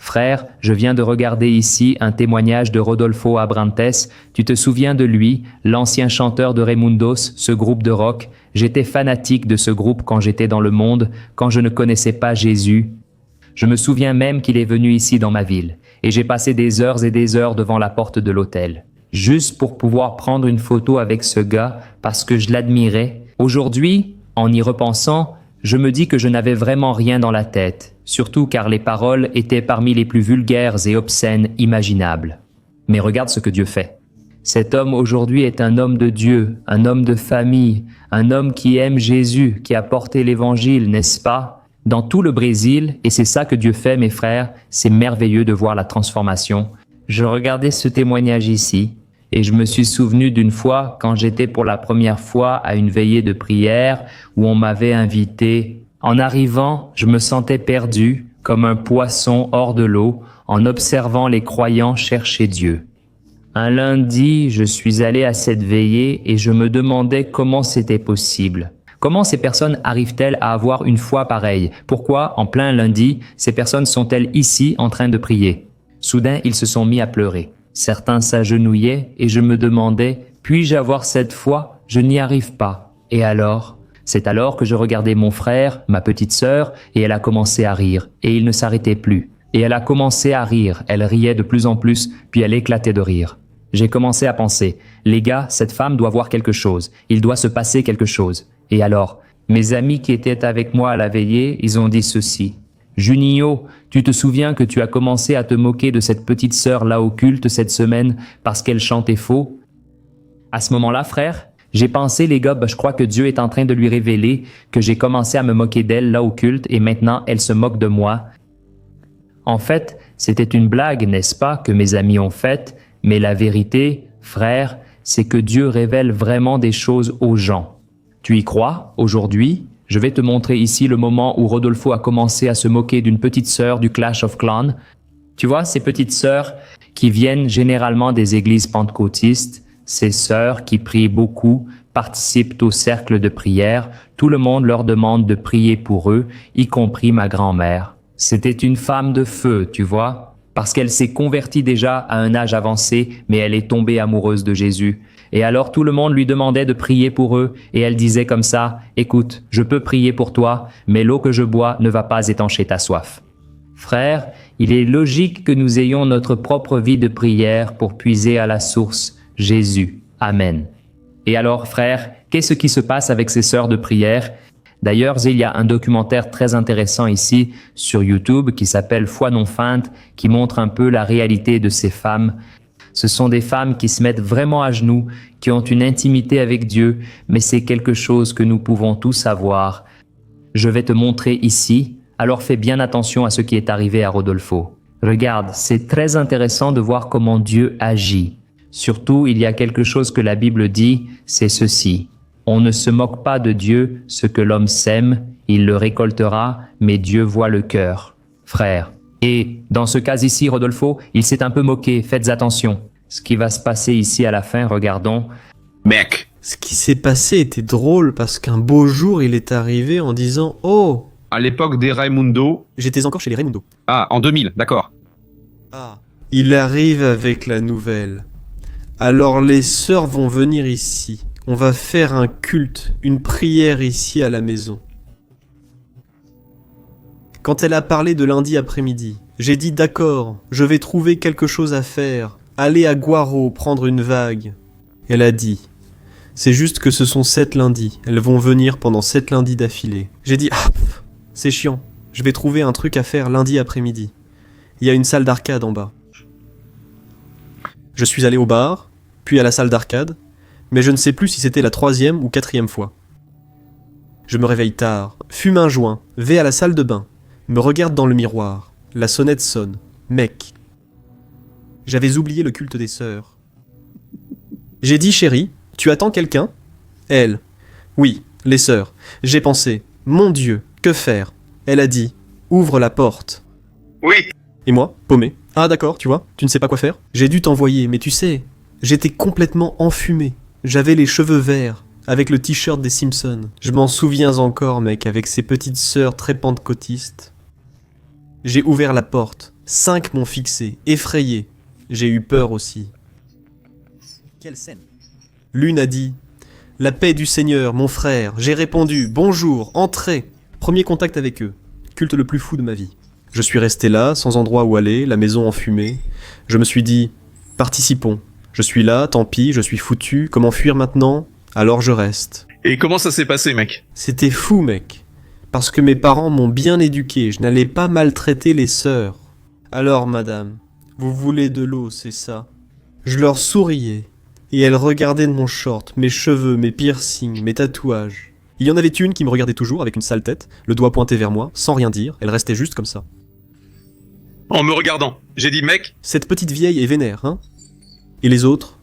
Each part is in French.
Frère, je viens de regarder ici un témoignage de Rodolfo Abrantes. Tu te souviens de lui, l'ancien chanteur de Raimundos, ce groupe de rock? J'étais fanatique de ce groupe quand j'étais dans le monde, quand je ne connaissais pas Jésus. Je me souviens même qu'il est venu ici dans ma ville, et j'ai passé des heures et des heures devant la porte de l'hôtel, juste pour pouvoir prendre une photo avec ce gars parce que je l'admirais. Aujourd'hui, en y repensant, je me dis que je n'avais vraiment rien dans la tête, surtout car les paroles étaient parmi les plus vulgaires et obscènes imaginables. Mais regarde ce que Dieu fait. Cet homme aujourd'hui est un homme de Dieu, un homme de famille, un homme qui aime Jésus, qui a porté l'évangile, n'est-ce pas? Dans tout le Brésil, et c'est ça que Dieu fait, mes frères, c'est merveilleux de voir la transformation. Je regardais ce témoignage ici, et je me suis souvenu d'une fois quand j'étais pour la première fois à une veillée de prière où on m'avait invité. En arrivant, je me sentais perdu, comme un poisson hors de l'eau, en observant les croyants chercher Dieu. Un lundi, je suis allé à cette veillée et je me demandais comment c'était possible. Comment ces personnes arrivent-elles à avoir une foi pareille? Pourquoi, en plein lundi, ces personnes sont-elles ici en train de prier? Soudain, ils se sont mis à pleurer. Certains s'agenouillaient et je me demandais, puis-je avoir cette foi? Je n'y arrive pas. Et alors? C'est alors que je regardais mon frère, ma petite sœur, et elle a commencé à rire, et il ne s'arrêtait plus. Et elle a commencé à rire, elle riait de plus en plus, puis elle éclatait de rire. J'ai commencé à penser, les gars, cette femme doit voir quelque chose, il doit se passer quelque chose. Et alors, mes amis qui étaient avec moi à la veillée, ils ont dit ceci. Juninho, tu te souviens que tu as commencé à te moquer de cette petite sœur là au culte cette semaine parce qu'elle chantait faux? À ce moment-là, frère, j'ai pensé, les gars, je crois que Dieu est en train de lui révéler que j'ai commencé à me moquer d'elle là au culte et maintenant elle se moque de moi. En fait, c'était une blague, n'est-ce pas, que mes amis ont faite, mais la vérité, frère, c'est que Dieu révèle vraiment des choses aux gens. Tu y crois, aujourd'hui? Je vais te montrer ici le moment où Rodolfo a commencé à se moquer d'une petite sœur du Clash of Clans. Tu vois, ces petites sœurs qui viennent généralement des églises pentecôtistes, ces sœurs qui prient beaucoup, participent au cercle de prière, tout le monde leur demande de prier pour eux, y compris ma grand-mère. C'était une femme de feu, tu vois, parce qu'elle s'est convertie déjà à un âge avancé, mais elle est tombée amoureuse de Jésus. Et alors tout le monde lui demandait de prier pour eux, et elle disait comme ça, « Écoute, je peux prier pour toi, mais l'eau que je bois ne va pas étancher ta soif. » Frère, il est logique que nous ayons notre propre vie de prière pour puiser à la source, Jésus. Amen. Et alors, frère, qu'est-ce qui se passe avec ces sœurs de prière? D'ailleurs, il y a un documentaire très intéressant ici sur YouTube qui s'appelle Foi non feinte, qui montre un peu la réalité de ces femmes. Ce sont des femmes qui se mettent vraiment à genoux, qui ont une intimité avec Dieu, mais c'est quelque chose que nous pouvons tous avoir. Je vais te montrer ici, alors fais bien attention à ce qui est arrivé à Rodolfo. Regarde, c'est très intéressant de voir comment Dieu agit. Surtout, il y a quelque chose que la Bible dit, c'est ceci. On ne se moque pas de Dieu, ce que l'homme sème, il le récoltera, mais Dieu voit le cœur. Frère. Et dans ce cas ici, Rodolfo, il s'est un peu moqué, faites attention. Ce qui va se passer ici à la fin, regardons. Mec. Ce qui s'est passé était drôle parce qu'un beau jour, il est arrivé en disant « Oh !» À l'époque des Raimundo. J'étais encore chez les Raimundo. Ah, en 2000, d'accord. Ah. Il arrive avec la nouvelle. Alors les sœurs vont venir ici. On va faire un culte, une prière ici à la maison. Quand elle a parlé de lundi après-midi, j'ai dit d'accord, je vais trouver quelque chose à faire, aller à Guaro prendre une vague. Elle a dit, c'est juste que ce sont 7 lundis, elles vont venir pendant 7 lundis d'affilée. J'ai dit, c'est chiant, je vais trouver un truc à faire lundi après-midi. Il y a une salle d'arcade en bas. Je suis allé au bar, puis à la salle d'arcade, mais je ne sais plus si c'était la 3e ou 4e fois. Je me réveille tard, fume un joint, vais à la salle de bain, me regarde dans le miroir, la sonnette sonne. Mec. J'avais oublié le culte des sœurs. J'ai dit chérie, tu attends quelqu'un? Elle. Oui, les sœurs. J'ai pensé, mon Dieu, que faire? Elle a dit, ouvre la porte. Oui. Et moi, paumé. Ah d'accord, tu vois, tu ne sais pas quoi faire? J'ai dû t'envoyer, mais tu sais, j'étais complètement enfumé. J'avais les cheveux verts, avec le t-shirt des Simpsons. Je m'en souviens encore, mec, avec ces petites sœurs très pentecôtistes. J'ai ouvert la porte. 5 m'ont fixé, effrayé. J'ai eu peur aussi. Quelle scène? L'une a dit « La paix du Seigneur, mon frère ». J'ai répondu « Bonjour, entrez ». Premier contact avec eux. Culte le plus fou de ma vie. Je suis resté là, sans endroit où aller, la maison enfumée. Je me suis dit « Participons. Je suis là, tant pis, je suis foutu. Comment fuir maintenant? Alors je reste. » Et comment ça s'est passé, mec? C'était fou, mec. Parce que mes parents m'ont bien éduqué, je n'allais pas maltraiter les sœurs. Alors, madame, vous voulez de l'eau, c'est ça? Je leur souriais, et elles regardaient de mon short, mes cheveux, mes piercings, mes tatouages. Il y en avait une qui me regardait toujours avec une sale tête, le doigt pointé vers moi, sans rien dire, elle restait juste comme ça. En me regardant, j'ai dit mec. Cette petite vieille est vénère, hein? Et les autres?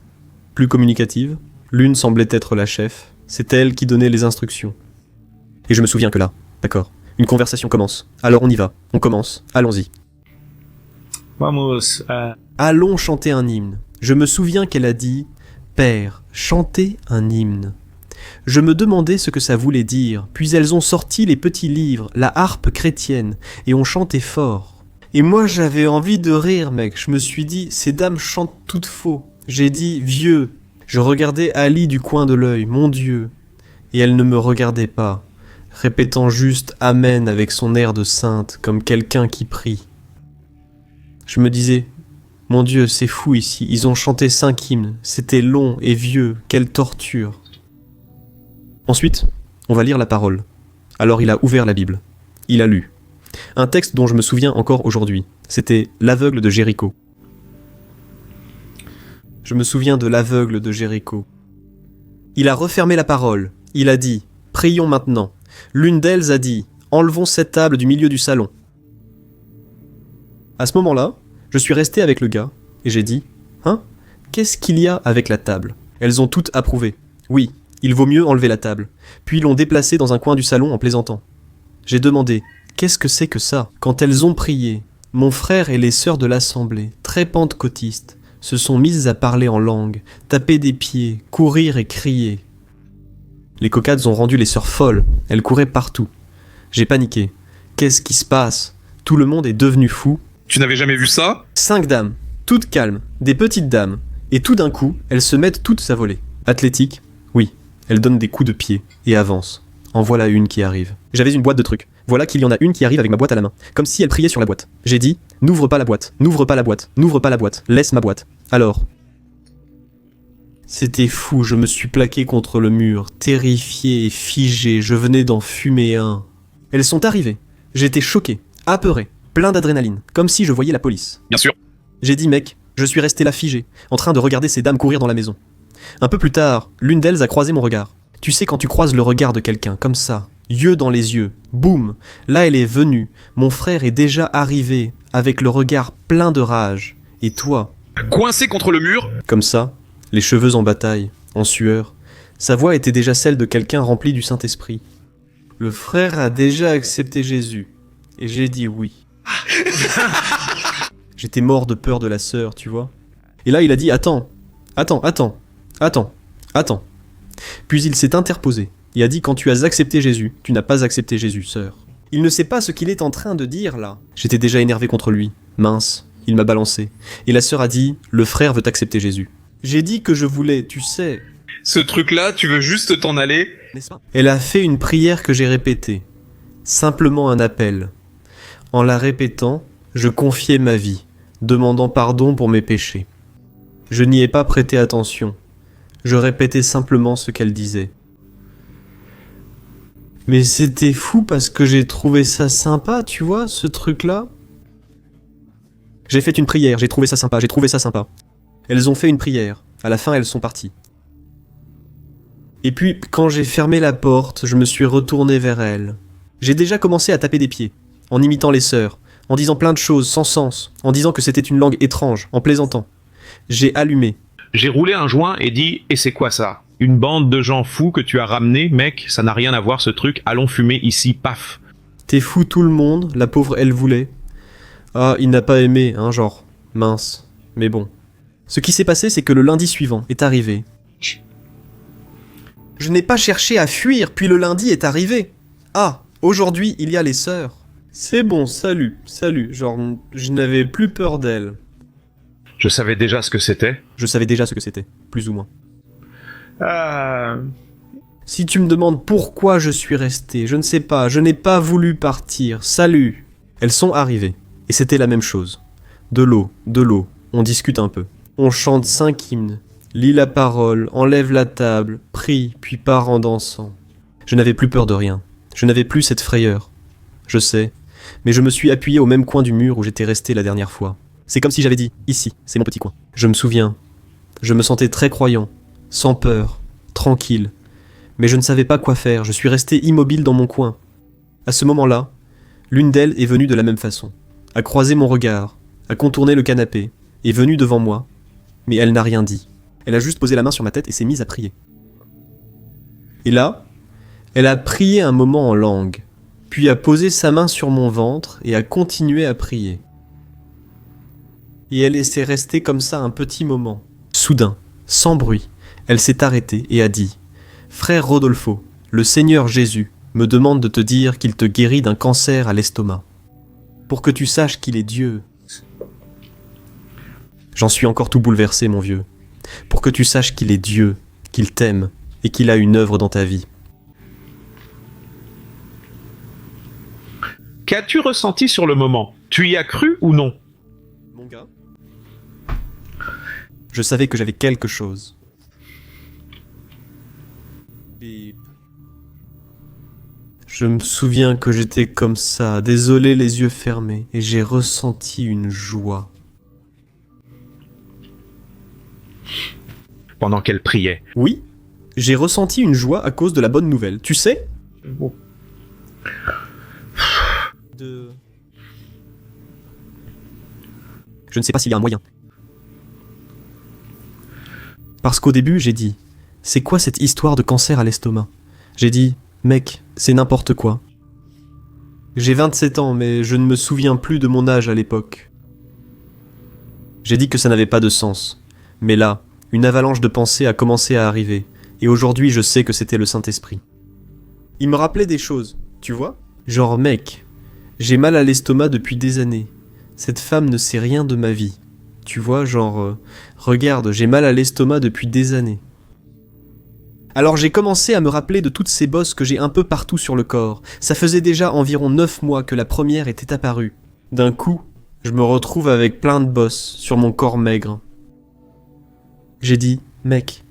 Plus communicatives? L'une semblait être la chef, c'est elle qui donnait les instructions. Et je me souviens que là, d'accord, une conversation commence. Alors on y va, on commence, allons-y. Vamos. Allons chanter un hymne. Je me souviens qu'elle a dit « Père, chantez un hymne ». Je me demandais ce que ça voulait dire, puis elles ont sorti les petits livres, la harpe chrétienne, et ont chanté fort. Et moi j'avais envie de rire, mec, je me suis dit « Ces dames chantent toutes faux ». J'ai dit « Vieux ». Je regardais Ali du coin de l'œil, mon Dieu. Et elle ne me regardait pas, répétant juste « Amen » avec son air de sainte, comme quelqu'un qui prie. Je me disais, mon Dieu, c'est fou ici, ils ont chanté 5 hymnes, c'était long et vieux, quelle torture. Ensuite, on va lire la parole. Alors il a ouvert la Bible. Il a lu. Un texte dont je me souviens encore aujourd'hui. C'était l'aveugle de Jéricho. Je me souviens de l'aveugle de Jéricho. Il a refermé la parole. Il a dit, prions maintenant. L'une d'elles a dit, enlevons cette table du milieu du salon. À ce moment-là, je suis resté avec le gars, et j'ai dit « Hein? Qu'est-ce qu'il y a avec la table ?» Elles ont toutes approuvé. Oui, il vaut mieux enlever la table. Puis l'ont déplacée dans un coin du salon en plaisantant. J'ai demandé « Qu'est-ce que c'est que ça ?» Quand elles ont prié, mon frère et les sœurs de l'assemblée, très pentecôtistes, se sont mises à parler en langue, taper des pieds, courir et crier. Les cocardes ont rendu les sœurs folles, elles couraient partout. J'ai paniqué. Qu'est-ce qui se passe? Tout le monde est devenu fou. Tu n'avais jamais vu ça? 5 dames, toutes calmes, des petites dames, et tout d'un coup, elles se mettent toutes à voler. Athlétique? Oui, elles donnent des coups de pied, et avancent. En voilà une qui arrive. J'avais une boîte de trucs. Voilà qu'il y en a une qui arrive avec ma boîte à la main, comme si elle priait sur la boîte. J'ai dit, n'ouvre pas la boîte, n'ouvre pas la boîte, n'ouvre pas la boîte, laisse ma boîte. Alors. C'était fou, je me suis plaqué contre le mur, terrifié et figé, je venais d'en fumer un. Elles sont arrivées. J'étais choqué, apeuré. Plein d'adrénaline, comme si je voyais la police. Bien sûr. J'ai dit mec, je suis resté là figé, en train de regarder ces dames courir dans la maison. Un peu plus tard, l'une d'elles a croisé mon regard. Tu sais quand tu croises le regard de quelqu'un, comme ça, yeux dans les yeux, boum, là elle est venue, mon frère est déjà arrivé, avec le regard plein de rage. Et toi? Coincé contre le mur? Comme ça, les cheveux en bataille, en sueur. Sa voix était déjà celle de quelqu'un rempli du Saint-Esprit. Le frère a déjà accepté Jésus. Et j'ai dit oui. J'étais mort de peur de la sœur, tu vois. Et là, il a dit « Attends. Puis il s'est interposé et a dit « Quand tu as accepté Jésus, tu n'as pas accepté Jésus, sœur. » Il ne sait pas ce qu'il est en train de dire, là. J'étais déjà énervé contre lui. Mince, il m'a balancé. Et la sœur a dit « Le frère veut accepter Jésus. » J'ai dit que je voulais, tu sais... Ce truc-là, tu veux juste t'en aller? N'est-ce pas? Elle a fait une prière que j'ai répétée. Simplement un appel. En la répétant, je confiais ma vie, demandant pardon pour mes péchés. Je n'y ai pas prêté attention. Je répétais simplement ce qu'elle disait. Mais c'était fou parce que j'ai trouvé ça sympa, tu vois, ce truc-là. J'ai fait une prière, j'ai trouvé ça sympa. Elles ont fait une prière. À la fin, elles sont parties. Et puis, quand j'ai fermé la porte, je me suis retourné vers elles. J'ai déjà commencé à taper des pieds, en imitant les sœurs, en disant plein de choses sans sens, en disant que c'était une langue étrange, en plaisantant. J'ai allumé. J'ai roulé un joint et dit « Et c'est quoi ça? Une bande de gens fous que tu as ramené, mec? Ça n'a rien à voir ce truc, allons fumer ici, paf !» T'es fou tout le monde, la pauvre elle voulait. Ah, il n'a pas aimé, hein, genre. Mince. Mais bon. Ce qui s'est passé, c'est que le lundi suivant est arrivé. Je n'ai pas cherché à fuir, puis le lundi est arrivé. Ah, aujourd'hui, il y a les sœurs. C'est bon, salut, salut. Genre, je n'avais plus peur d'elle. Je savais déjà ce que c'était. Je savais déjà ce que c'était, plus ou moins. Ah... Si tu me demandes pourquoi je suis resté, je ne sais pas, je n'ai pas voulu partir. Salut. Elles sont arrivées, et c'était la même chose. De l'eau, on discute un peu. On chante 5 hymnes, lit la parole, enlève la table, prie, puis part en dansant. Je n'avais plus peur de rien. Je n'avais plus cette frayeur. Je sais, mais je me suis appuyé au même coin du mur où j'étais resté la dernière fois. C'est comme si j'avais dit, ici, c'est mon petit coin. Je me souviens. Je me sentais très croyant, sans peur, tranquille. Mais je ne savais pas quoi faire, je suis resté immobile dans mon coin. À ce moment-là, l'une d'elles est venue de la même façon, a croisé mon regard, a contourné le canapé, est venue devant moi, mais elle n'a rien dit. Elle a juste posé la main sur ma tête et s'est mise à prier. Et là, elle a prié un moment en langue, puis a posé sa main sur mon ventre et a continué à prier. Et elle s'est restée comme ça un petit moment. Soudain, sans bruit, elle s'est arrêtée et a dit « Frère Rodolfo, le Seigneur Jésus me demande de te dire qu'il te guérit d'un cancer à l'estomac. Pour que tu saches qu'il est Dieu. » J'en suis encore tout bouleversé, mon vieux. Pour que tu saches qu'il est Dieu, qu'il t'aime et qu'il a une œuvre dans ta vie. Qu'as-tu ressenti sur le moment? Tu y as cru ou non? Mon gars, je savais que j'avais quelque chose. Et je me souviens que j'étais comme ça, désolé, les yeux fermés, et j'ai ressenti une joie. Pendant qu'elle priait. Oui, j'ai ressenti une joie à cause de la bonne nouvelle. Tu sais? Je ne sais pas s'il y a un moyen. Parce qu'au début, j'ai dit, c'est quoi cette histoire de cancer à l'estomac? J'ai dit, mec, c'est n'importe quoi. J'ai 27 ans, mais je ne me souviens plus de mon âge à l'époque. J'ai dit que ça n'avait pas de sens. Mais là, une avalanche de pensées a commencé à arriver, et aujourd'hui je sais que c'était le Saint-Esprit. Il me rappelait des choses, tu vois? Genre, mec, j'ai mal à l'estomac depuis des années. Cette femme ne sait rien de ma vie. Tu vois, genre, regarde, j'ai mal à l'estomac depuis des années. Alors j'ai commencé à me rappeler de toutes ces bosses que j'ai un peu partout sur le corps. Ça faisait déjà environ 9 mois que la première était apparue. D'un coup, je me retrouve avec plein de bosses sur mon corps maigre. J'ai dit, mec.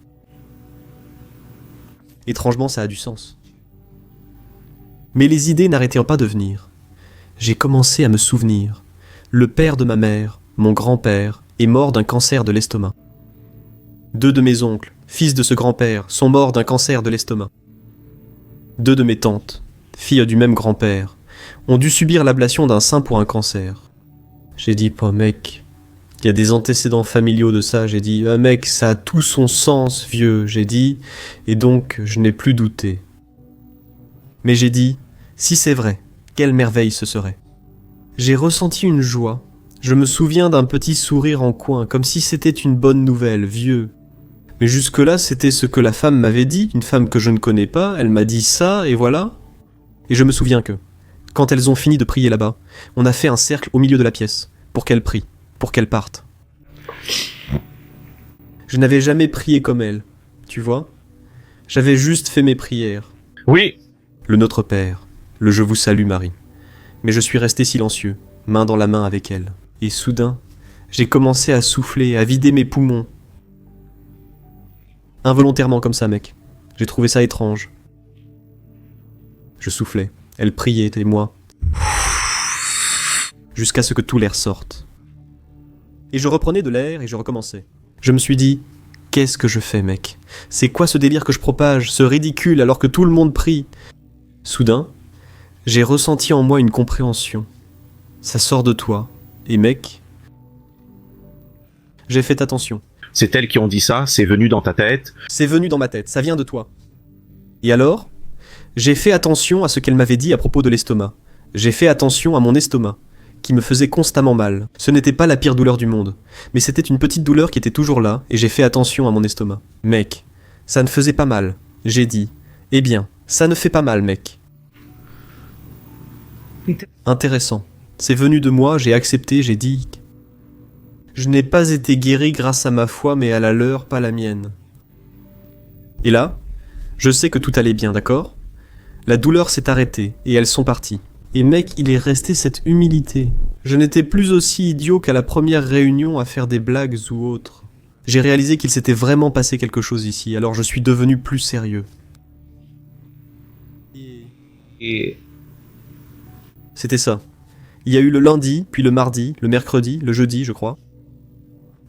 Étrangement, ça a du sens. Mais les idées n'arrêtaient pas de venir. J'ai commencé à me souvenir. Le père de ma mère, mon grand-père, est mort d'un cancer de l'estomac. 2 de mes oncles, fils de ce grand-père, sont morts d'un cancer de l'estomac. 2 de mes tantes, filles du même grand-père, ont dû subir l'ablation d'un sein pour un cancer. J'ai dit, oh mec, il y a des antécédents familiaux de ça. J'ai dit, ah mec, ça a tout son sens, vieux, j'ai dit, et donc je n'ai plus douté. Mais j'ai dit, si c'est vrai, quelle merveille ce serait. J'ai ressenti une joie. Je me souviens d'un petit sourire en coin, comme si c'était une bonne nouvelle, vieux. Mais jusque-là, c'était ce que la femme m'avait dit, une femme que je ne connais pas, elle m'a dit ça, et voilà. Et je me souviens que, quand elles ont fini de prier là-bas, on a fait un cercle au milieu de la pièce, pour qu'elles prient, pour qu'elles partent. Je n'avais jamais prié comme elles, tu vois? J'avais juste fait mes prières. Oui. Le Notre Père, le Je vous salue Marie. Mais je suis resté silencieux, main dans la main avec elle. Et soudain, j'ai commencé à souffler, à vider mes poumons. Involontairement comme ça, mec. J'ai trouvé ça étrange. Je soufflais, elle priait et moi. Jusqu'à ce que tout l'air sorte. Et je reprenais de l'air et je recommençais. Je me suis dit, qu'est-ce que je fais, mec? C'est quoi ce délire que je propage, ce ridicule alors que tout le monde prie? Soudain, j'ai ressenti en moi une compréhension. Ça sort de toi. Et mec, j'ai fait attention. C'est elles qui ont dit ça, c'est venu dans ta tête. C'est venu dans ma tête, ça vient de toi. Et alors, j'ai fait attention à ce qu'elle m'avait dit à propos de l'estomac. J'ai fait attention à mon estomac, qui me faisait constamment mal. Ce n'était pas la pire douleur du monde, mais c'était une petite douleur qui était toujours là, et j'ai fait attention à mon estomac. Mec, ça ne faisait pas mal. J'ai dit, eh bien, ça ne fait pas mal, mec. Intéressant. C'est venu de moi, j'ai accepté, j'ai dit... Je n'ai pas été guéri grâce à ma foi, mais à la leur, pas la mienne. Et là, je sais que tout allait bien, d'accord ? La douleur s'est arrêtée, et elles sont parties. Et mec, il est resté cette humilité. Je n'étais plus aussi idiot qu'à la première réunion à faire des blagues ou autres. J'ai réalisé qu'il s'était vraiment passé quelque chose ici, alors je suis devenu plus sérieux. Et C'était ça. Il y a eu le lundi, puis le mardi, le mercredi, le jeudi, je crois.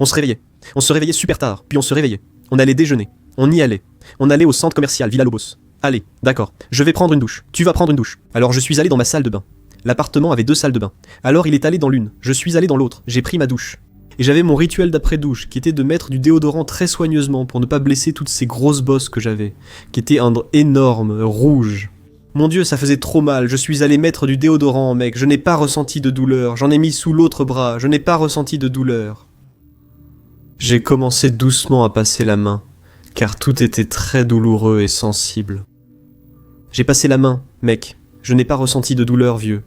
On se réveillait. On se réveillait super tard, puis on se réveillait. On allait déjeuner. On y allait. On allait au centre commercial Villa Lobos. Allez, d'accord. Je vais prendre une douche. Tu vas prendre une douche. Alors je suis allé dans ma salle de bain. L'appartement avait 2 salles de bain. Alors il est allé dans l'une. Je suis allé dans l'autre. J'ai pris ma douche. Et j'avais mon rituel d'après-douche, qui était de mettre du déodorant très soigneusement pour ne pas blesser toutes ces grosses bosses que j'avais, qui étaient énormes, rouges. Mon Dieu, ça faisait trop mal, je suis allé mettre du déodorant, mec, je n'ai pas ressenti de douleur, j'en ai mis sous l'autre bras, je n'ai pas ressenti de douleur. J'ai commencé doucement à passer la main, car tout était très douloureux et sensible. J'ai passé la main, mec, je n'ai pas ressenti de douleur, vieux.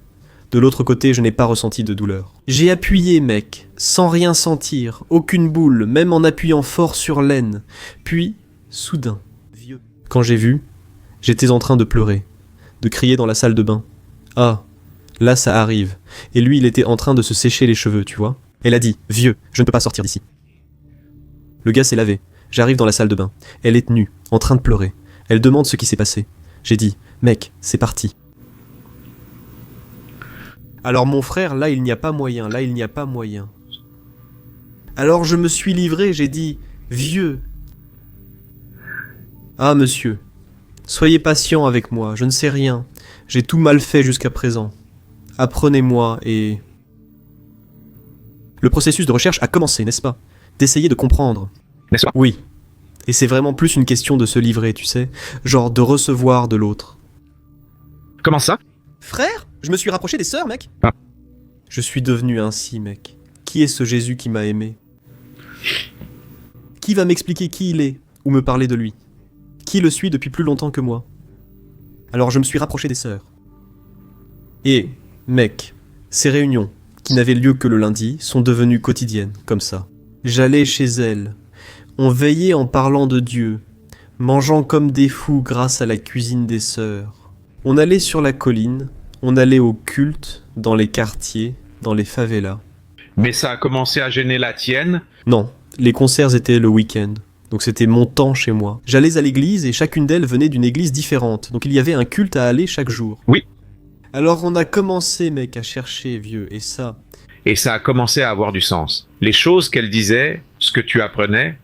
De l'autre côté, je n'ai pas ressenti de douleur. J'ai appuyé, mec, sans rien sentir, aucune boule, même en appuyant fort sur l'aine. Puis, soudain, vieux. Quand j'ai vu, j'étais en train de pleurer. De crier dans la salle de bain. Ah, là ça arrive. Et lui il était en train de se sécher les cheveux, tu vois. Elle a dit, vieux, je ne peux pas sortir d'ici. Le gars s'est lavé. J'arrive dans la salle de bain. Elle est nue, en train de pleurer. Elle demande ce qui s'est passé. J'ai dit, mec, c'est parti. Alors mon frère, là il n'y a pas moyen, là il n'y a pas moyen. Alors je me suis livré, j'ai dit, vieux. Ah monsieur. Soyez patient avec moi, je ne sais rien. J'ai tout mal fait jusqu'à présent. Apprenez-moi et... Le processus de recherche a commencé, n'est-ce pas ? D'essayer de comprendre. n'est-ce pas ? Oui. Et c'est vraiment plus une question de se livrer, tu sais. Genre de recevoir de l'autre. Comment ça ? Frère ? Je me suis rapproché des sœurs, mec. Ah. Je suis devenu ainsi, mec. Qui est ce Jésus qui m'a aimé ? Qui va m'expliquer qui il est, ou me parler de lui ? Qui le suit depuis plus longtemps que moi ? Alors je me suis rapproché des sœurs. Et, mec, ces réunions, qui n'avaient lieu que le lundi, sont devenues quotidiennes, comme ça. J'allais chez elles. On veillait en parlant de Dieu, mangeant comme des fous grâce à la cuisine des sœurs. On allait sur la colline, on allait au culte, dans les quartiers, dans les favelas. Mais ça a commencé à gêner la tienne. Non, les concerts étaient le week-end. Donc c'était mon temps chez moi. J'allais à l'église et chacune d'elles venait d'une église différente. Donc il y avait un culte à aller chaque jour. Oui. Alors on a commencé, mec, à chercher, vieux, et ça... Et ça a commencé à avoir du sens. Les choses qu'elle disait, ce que tu apprenais...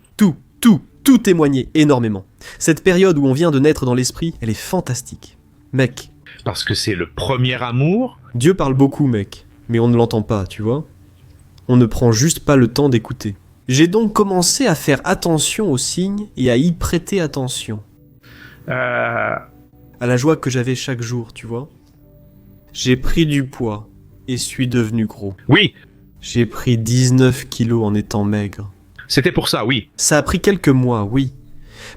Tout témoignait énormément. Cette période où on vient de naître dans l'esprit, elle est fantastique. Mec, Parce que c'est le premier amour. Dieu parle beaucoup, mec, mais on ne l'entend pas, tu vois. On ne prend juste pas le temps d'écouter. J'ai donc commencé à faire attention aux signes et à y prêter attention. À la joie que j'avais chaque jour, tu vois. J'ai pris du poids et suis devenu gros. Oui, J'ai pris 19 kilos en étant maigre. c'était pour ça, oui. Ça a pris quelques mois, oui.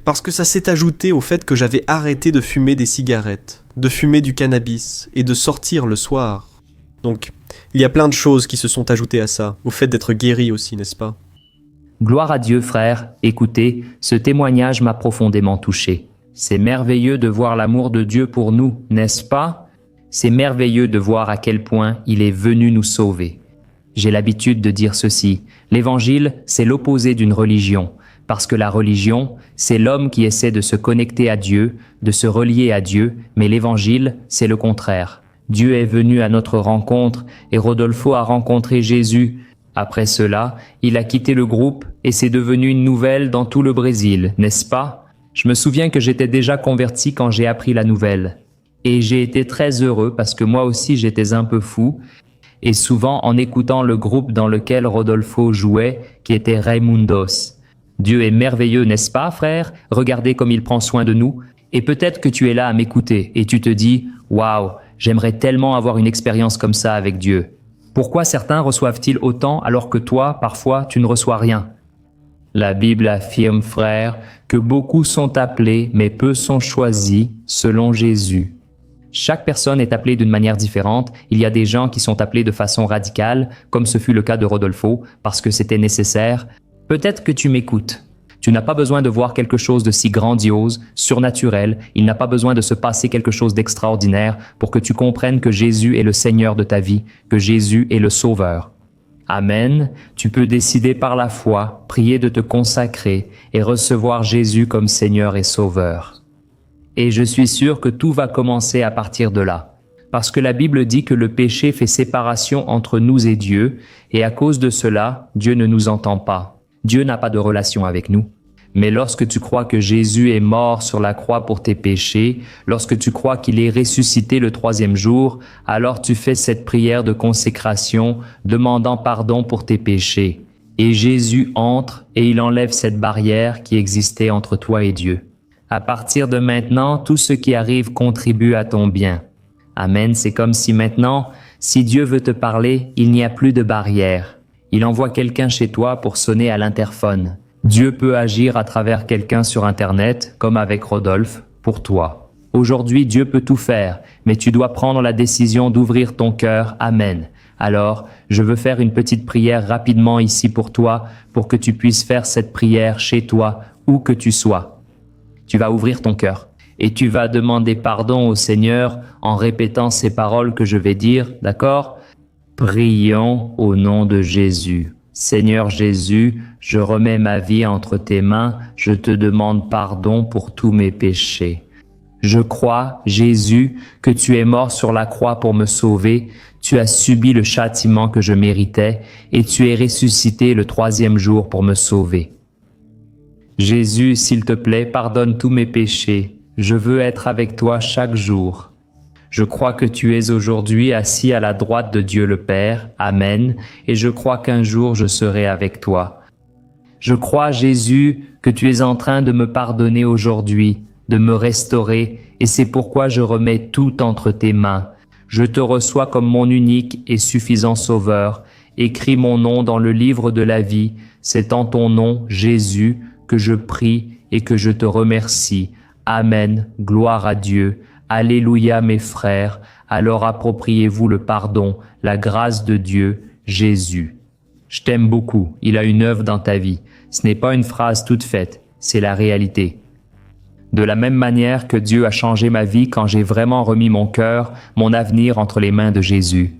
Parce que ça s'est ajouté au fait que j'avais arrêté de fumer des cigarettes, de fumer du cannabis et de sortir le soir. Donc, il y a plein de choses qui se sont ajoutées à ça, au fait d'être guéri aussi, n'est-ce pas ? Gloire à Dieu, frère. Écoutez, ce témoignage m'a profondément touché. C'est merveilleux de voir l'amour de Dieu pour nous, n'est-ce pas ? C'est merveilleux de voir à quel point il est venu nous sauver. J'ai l'habitude de dire ceci. L'Évangile, c'est l'opposé d'une religion. Parce que la religion, c'est l'homme qui essaie de se connecter à Dieu, de se relier à Dieu, mais l'Évangile, c'est le contraire. Dieu est venu à notre rencontre et Rodolfo a rencontré Jésus. Après cela, il a quitté le groupe et c'est devenu une nouvelle dans tout le Brésil, n'est-ce pas ? Je me souviens que j'étais déjà converti quand j'ai appris la nouvelle. Et j'ai été très heureux parce que moi aussi j'étais un peu fou. Et souvent en écoutant le groupe dans lequel Rodolfo jouait, qui était Raimundos. Dieu est merveilleux, n'est-ce pas, frère ? Regardez comme il prend soin de nous. Et peut-être que tu es là à m'écouter et tu te dis « Waouh, j'aimerais tellement avoir une expérience comme ça avec Dieu. » Pourquoi certains reçoivent-ils autant alors que toi, parfois, tu ne reçois rien ? La Bible affirme, frère, que beaucoup sont appelés, mais peu sont choisis selon Jésus. Chaque personne est appelée d'une manière différente. Il y a des gens qui sont appelés de façon radicale, comme ce fut le cas de Rodolfo, parce que c'était nécessaire. Peut-être que tu m'écoutes. Tu n'as pas besoin de voir quelque chose de si grandiose, surnaturel. Il n'a pas besoin de se passer quelque chose d'extraordinaire pour que tu comprennes que Jésus est le Seigneur de ta vie, que Jésus est le Sauveur. Amen. Tu peux décider par la foi, prier de te consacrer et recevoir Jésus comme Seigneur et Sauveur. Et je suis sûr que tout va commencer à partir de là. Parce que la Bible dit que le péché fait séparation entre nous et Dieu, et à cause de cela, Dieu ne nous entend pas. Dieu n'a pas de relation avec nous. Mais lorsque tu crois que Jésus est mort sur la croix pour tes péchés, lorsque tu crois qu'il est ressuscité le 3e jour, alors tu fais cette prière de consécration, demandant pardon pour tes péchés. Et Jésus entre et il enlève cette barrière qui existait entre toi et Dieu. À partir de maintenant, tout ce qui arrive contribue à ton bien. Amen, c'est comme si maintenant, si Dieu veut te parler, il n'y a plus de barrière. Il envoie quelqu'un chez toi pour sonner à l'interphone. Dieu peut agir à travers quelqu'un sur Internet, comme avec Rodolphe, pour toi. Aujourd'hui, Dieu peut tout faire, mais tu dois prendre la décision d'ouvrir ton cœur. Amen. Alors, je veux faire une petite prière rapidement ici pour toi, pour que tu puisses faire cette prière chez toi, où que tu sois. Tu vas ouvrir ton cœur et tu vas demander pardon au Seigneur en répétant ces paroles que je vais dire, d'accord? Prions au nom de Jésus. Seigneur Jésus, je remets ma vie entre tes mains, je te demande pardon pour tous mes péchés. Je crois, Jésus, que tu es mort sur la croix pour me sauver, tu as subi le châtiment que je méritais et tu es ressuscité le 3e jour pour me sauver. Jésus, s'il te plaît, pardonne tous mes péchés. Je veux être avec toi chaque jour. Je crois que tu es aujourd'hui assis à la droite de Dieu le Père. Amen. Et je crois qu'un jour je serai avec toi. Je crois, Jésus, que tu es en train de me pardonner aujourd'hui, de me restaurer, et c'est pourquoi je remets tout entre tes mains. Je te reçois comme mon unique et suffisant Sauveur. Écris mon nom dans le livre de la vie. C'est en ton nom, Jésus, que je prie et que je te remercie. Amen. Gloire à Dieu. Alléluia, mes frères. Alors appropriez-vous le pardon, la grâce de Dieu, Jésus. Je t'aime beaucoup. Il a une œuvre dans ta vie. Ce n'est pas une phrase toute faite, c'est la réalité. De la même manière que Dieu a changé ma vie quand j'ai vraiment remis mon cœur, mon avenir entre les mains de Jésus.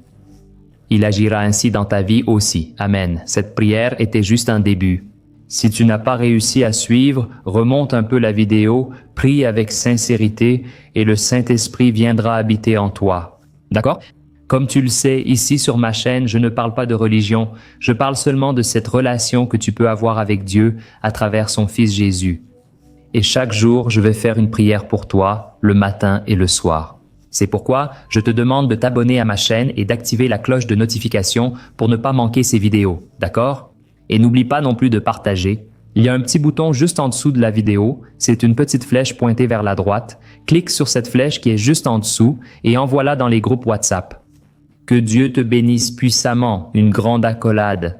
Il agira ainsi dans ta vie aussi. Amen. Cette prière était juste un début. Si tu n'as pas réussi à suivre, remonte un peu la vidéo, prie avec sincérité et le Saint-Esprit viendra habiter en toi. D'accord? Comme tu le sais, ici sur ma chaîne, je ne parle pas de religion, je parle seulement de cette relation que tu peux avoir avec Dieu à travers son Fils Jésus. Et chaque jour, je vais faire une prière pour toi, le matin et le soir. C'est pourquoi je te demande de t'abonner à ma chaîne et d'activer la cloche de notification pour ne pas manquer ces vidéos. D'accord? Et n'oublie pas non plus de partager. Il y a un petit bouton juste en dessous de la vidéo, c'est une petite flèche pointée vers la droite. Clique sur cette flèche qui est juste en dessous et envoie-la dans les groupes WhatsApp. Que Dieu te bénisse puissamment, une grande accolade.